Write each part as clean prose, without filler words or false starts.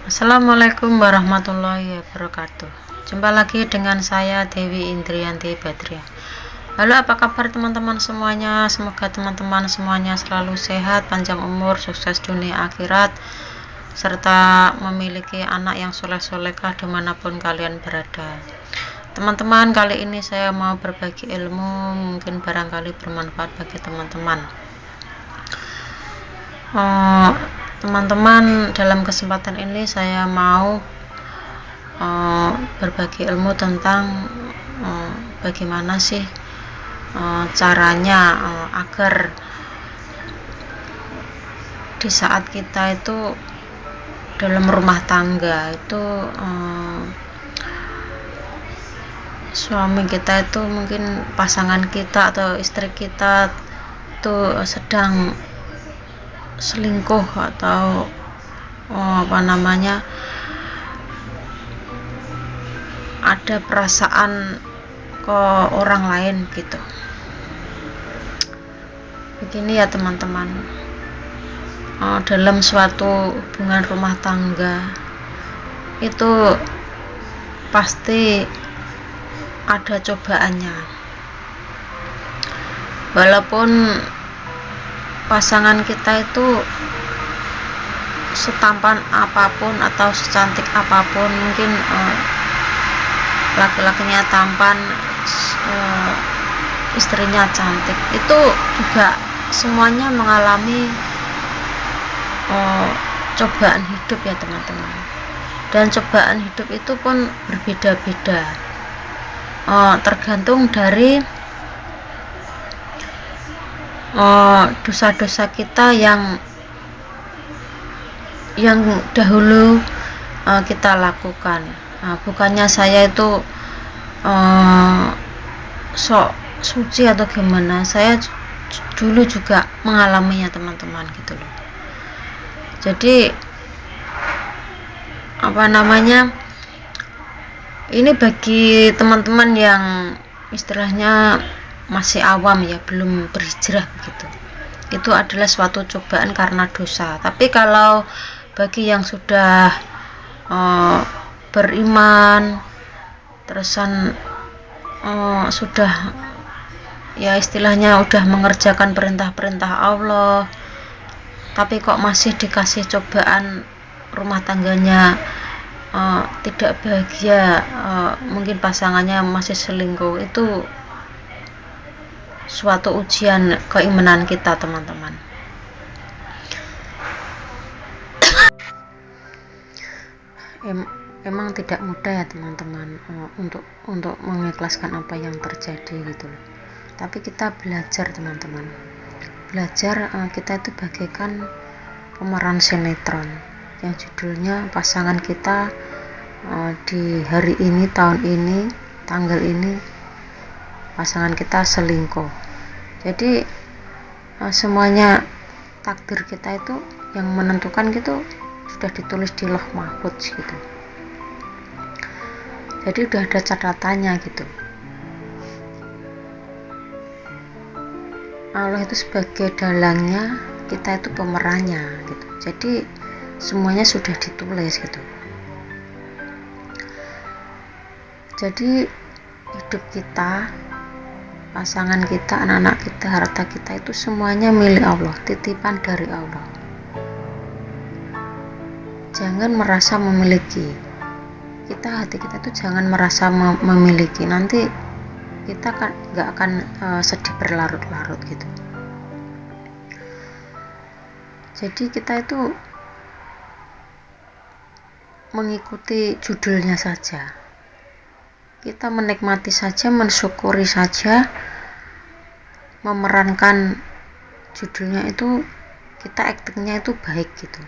Assalamualaikum warahmatullahi wabarakatuh. Jumpa lagi dengan saya Dewi Indrianti Badriah. Halo, apa kabar teman-teman semuanya? Semoga teman-teman semuanya selalu sehat, panjang umur, sukses dunia akhirat, serta memiliki anak yang soleh-solehah dimanapun kalian berada. Teman-teman, kali ini saya mau berbagi ilmu, mungkin barangkali bermanfaat bagi teman-teman. Teman-teman, dalam kesempatan ini saya mau berbagi ilmu tentang bagaimana sih caranya agar di saat kita itu dalam rumah tangga itu suami kita itu mungkin pasangan kita atau istri kita itu sedang selingkuh atau ada perasaan ke orang lain gitu. Begini ya teman-teman, dalam suatu hubungan rumah tangga itu pasti ada cobaannya. Walaupun pasangan kita itu setampan apapun atau secantik apapun, mungkin laki-lakinya tampan, istrinya cantik, itu juga semuanya mengalami cobaan hidup ya teman-teman. Dan cobaan hidup itu pun berbeda-beda, tergantung dari dosa-dosa kita yang dahulu kita lakukan. Bukannya saya itu sok suci atau gimana, saya dulu juga mengalaminya teman-teman gitu loh. Jadi ini bagi teman-teman yang istilahnya masih awam ya, belum berhijrah begitu, itu adalah suatu cobaan karena dosa. Tapi kalau bagi yang sudah beriman, terusan sudah ya istilahnya udah mengerjakan perintah-perintah Allah, tapi kok masih dikasih cobaan rumah tangganya tidak bahagia, mungkin pasangannya masih selingkuh, itu suatu ujian keimanan kita teman-teman. Emang tidak mudah ya teman-teman untuk mengikhlaskan apa yang terjadi gitu loh. Tapi kita belajar teman-teman, kita itu bagaikan pemeran sinetron yang judulnya pasangan kita di hari ini, tahun ini, tanggal ini, pasangan kita selingkuh. Jadi semuanya takdir kita itu yang menentukan gitu sudah ditulis di Lauh Mahfudz gitu. Jadi udah ada catatannya gitu. Allah itu sebagai dalangnya, kita itu pemerannya gitu. Jadi semuanya sudah ditulis gitu. Jadi hidup kita, pasangan kita, anak-anak kita, harta kita itu semuanya milik Allah, titipan dari Allah. Jangan merasa memiliki. Hati kita itu jangan merasa memiliki. Nanti kita gak akan sedih berlarut-larut gitu. Jadi kita itu mengikuti judulnya saja. Kita menikmati saja, mensyukuri saja, memerankan judulnya itu, kita aktingnya itu baik gitu.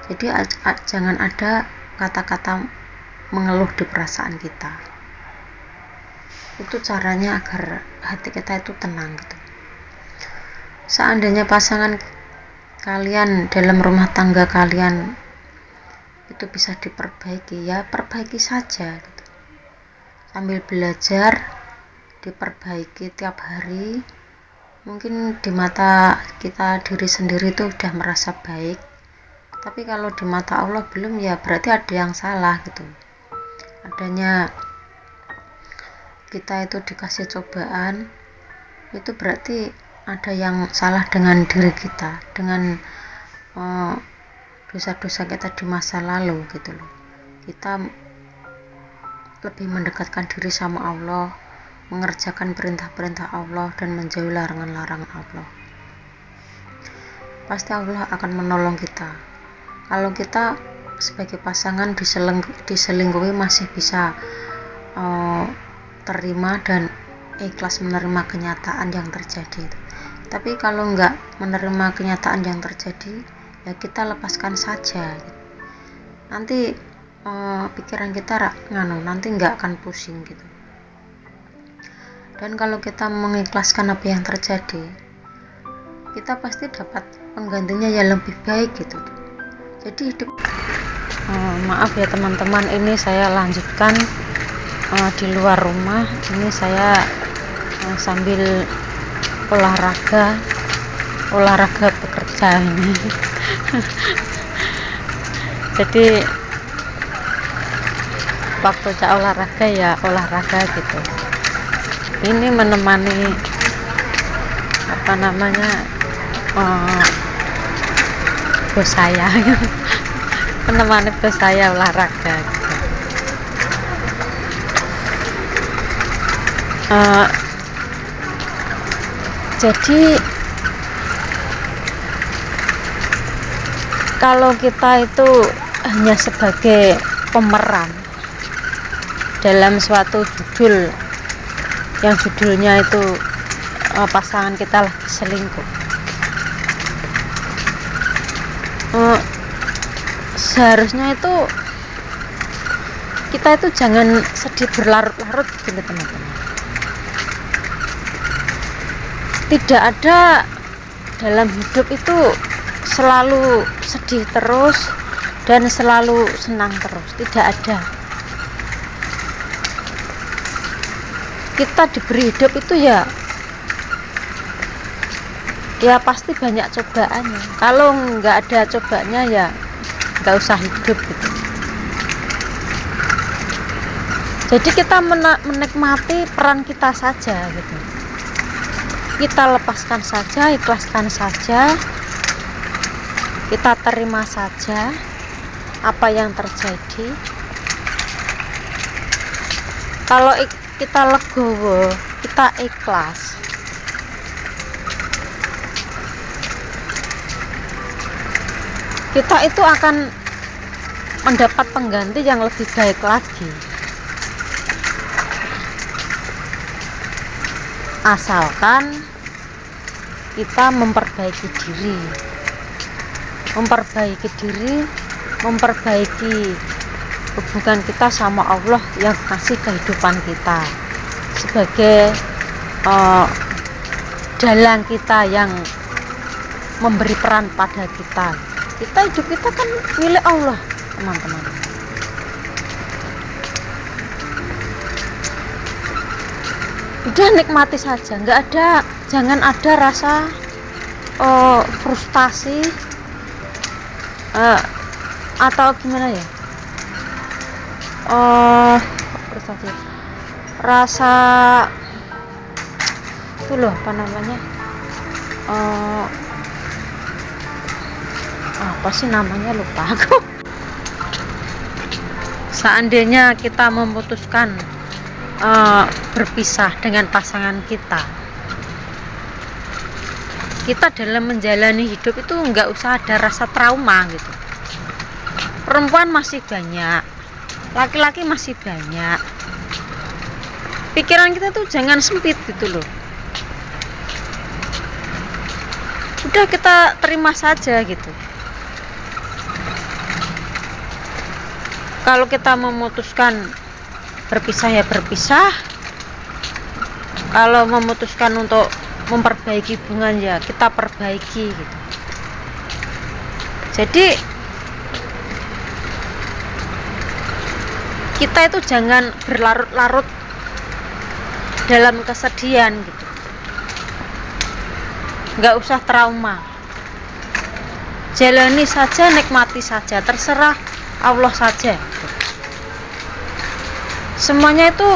Jadi jangan ada kata-kata mengeluh di perasaan kita. Itu caranya agar hati kita itu tenang gitu. Seandainya pasangan kalian dalam rumah tangga kalian itu bisa diperbaiki, ya perbaiki saja gitu. Sambil belajar, diperbaiki tiap hari. Mungkin di mata kita diri sendiri itu udah merasa baik, Tapi kalau di mata Allah belum, ya berarti ada yang salah gitu. Adanya kita itu dikasih cobaan, itu berarti ada yang salah dengan diri kita, dengan dosa-dosa kita di masa lalu gitu loh. Kita lebih mendekatkan diri sama Allah, mengerjakan perintah-perintah Allah dan menjauhi larangan-larangan Allah. Pasti Allah akan menolong kita. Kalau kita sebagai pasangan diselingkuhi masih bisa terima dan ikhlas menerima kenyataan yang terjadi. Tapi kalau enggak menerima kenyataan yang terjadi, ya kita lepaskan saja. Nanti pikiran kita nanti enggak akan pusing gitu. Dan kalau kita mengikhlaskan apa yang terjadi, kita pasti dapat penggantinya yang lebih baik gitu. Jadi hidup maaf ya teman-teman, ini saya lanjutkan di luar rumah. Ini saya sambil olahraga bekerja ini. Jadi waktu saya olahraga ya olahraga gitu. Ini menemani bos saya menemani bos saya olahraga gitu. Jadi kalau kita itu hanya sebagai pemeran dalam suatu judul yang judulnya itu pasangan kita lagi selingkuh, seharusnya itu kita itu jangan sedih berlarut-larut gitu teman-teman. Tidak ada dalam hidup itu selalu sedih terus dan selalu senang terus, tidak ada. Kita diberi hidup itu ya pasti banyak cobaannya. Kalau nggak ada cobaannya ya nggak usah hidup gitu. Jadi kita menikmati peran kita saja gitu. Kita lepaskan saja, ikhlaskan saja, kita terima saja apa yang terjadi. Kalau kita legowo, kita ikhlas, kita itu akan mendapat pengganti yang lebih baik lagi. Asalkan kita memperbaiki diri, memperbaiki hubungan kita sama Allah yang kasih kehidupan kita sebagai dalang kita yang memberi peran pada kita. Hidup kita kan milik Allah teman-teman. Udah nikmati saja, jangan ada rasa frustasi atau gimana ya, frustasi, rasa itu loh apa sih namanya, lupa aku. Seandainya kita memutuskan berpisah dengan pasangan kita dalam menjalani hidup itu nggak usah ada rasa trauma gitu. Perempuan masih banyak, laki-laki masih banyak. Pikiran kita tuh jangan sempit gitu loh. Udah kita terima saja gitu. Kalau kita memutuskan berpisah ya berpisah. Kalau memutuskan untuk memperbaiki hubungan ya kita perbaiki gitu. Jadi kita itu jangan berlarut-larut dalam kesedihan gitu. Nggak usah trauma. jalani saja, nikmati saja, terserah Allah saja. Semuanya itu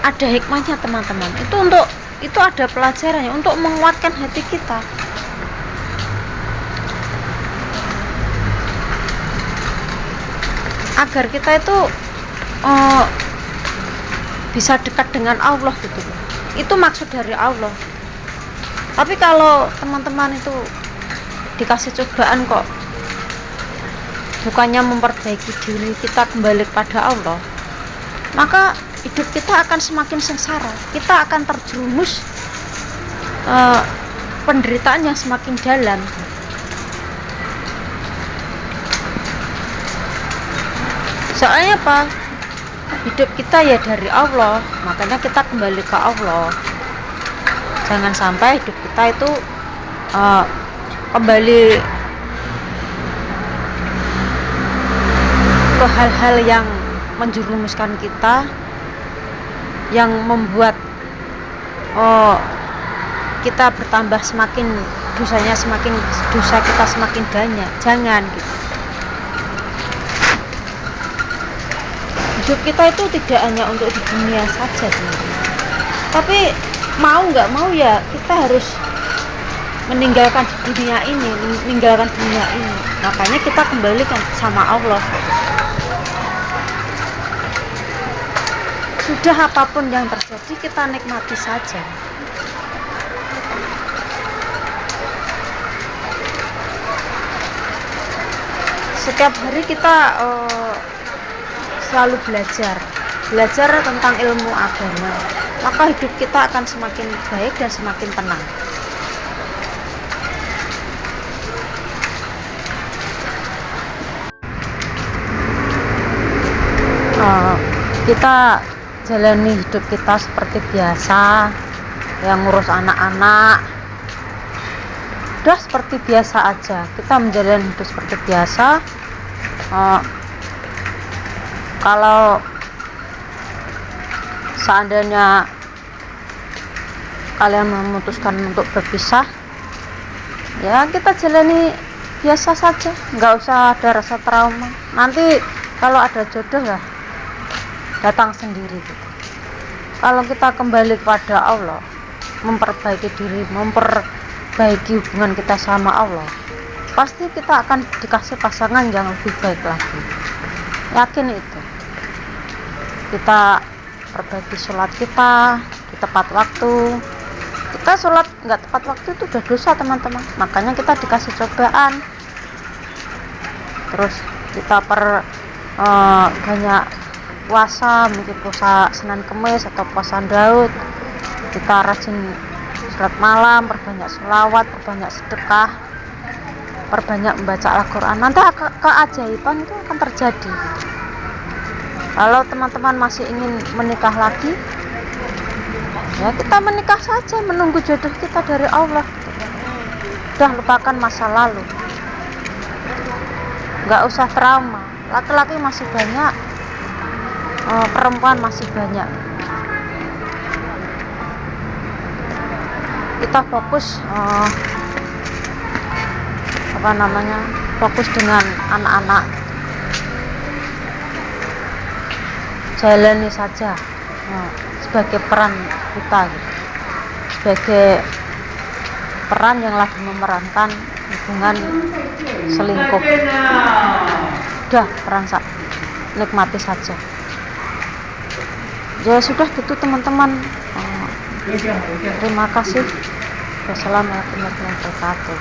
ada hikmahnya teman-teman. Itu ada pelajarannya untuk menguatkan hati kita. Agar kita itu bisa dekat dengan Allah gitu. Itu maksud dari Allah. Tapi kalau teman-teman itu dikasih cobaan kok bukannya memperbaiki diri kita kembali kepada Allah, maka hidup kita akan semakin sengsara. Kita akan terjerumus penderitaan yang semakin dalam. Soalnya apa? Hidup kita ya dari Allah, makanya kita kembali ke Allah. Jangan sampai hidup kita itu kembali ke hal-hal yang menjerumuskan kita, yang membuat kita bertambah semakin dosa kita semakin banyak. Jangan gitu. Hidup kita itu tidak hanya untuk di dunia saja, teman-teman. Tapi mau nggak mau ya kita harus meninggalkan dunia ini. Makanya kita kembalikan sama Allah. Sudah apapun yang terjadi, kita nikmati saja. Setiap hari kita selalu belajar tentang ilmu agama, maka hidup kita akan semakin baik dan semakin tenang. Kita jalani hidup kita seperti biasa, yang ngurus anak-anak, udah seperti biasa aja. Kita menjalani hidup seperti biasa. Kalau seandainya kalian memutuskan untuk berpisah, ya kita jalani biasa saja, nggak usah ada rasa trauma. Nanti kalau ada jodoh ya datang sendiri gitu. Kalau kita kembali kepada Allah, memperbaiki diri, memperbaiki hubungan kita sama Allah, pasti kita akan dikasih pasangan yang lebih baik lagi. Yakin itu. Kita perbaiki sholat kita di tepat waktu. Kita sholat nggak tepat waktu itu udah dosa, teman-teman. Makanya kita dikasih cobaan. Terus kita banyak puasa, mungkin puasa Senin Kemis atau puasa Daud. Kita rajin sholat malam, perbanyak sholawat, perbanyak sedekah, perbanyak membaca Al-Quran. Nanti keajaiban itu akan terjadi. Kalau teman-teman masih ingin menikah lagi, ya kita menikah saja, menunggu jodoh kita dari Allah. Udah lupakan masa lalu, nggak usah trauma. Laki-laki masih banyak, perempuan masih banyak. Kita fokus fokus dengan anak-anak. Jalani saja sebagai peran kita gitu. Sebagai peran yang lagi memerankan hubungan selingkuh. Udah peran nikmati saja. Ya sudah gitu teman-teman. Terima kasih. Wassalamualaikum warahmatullahi wabarakatuh.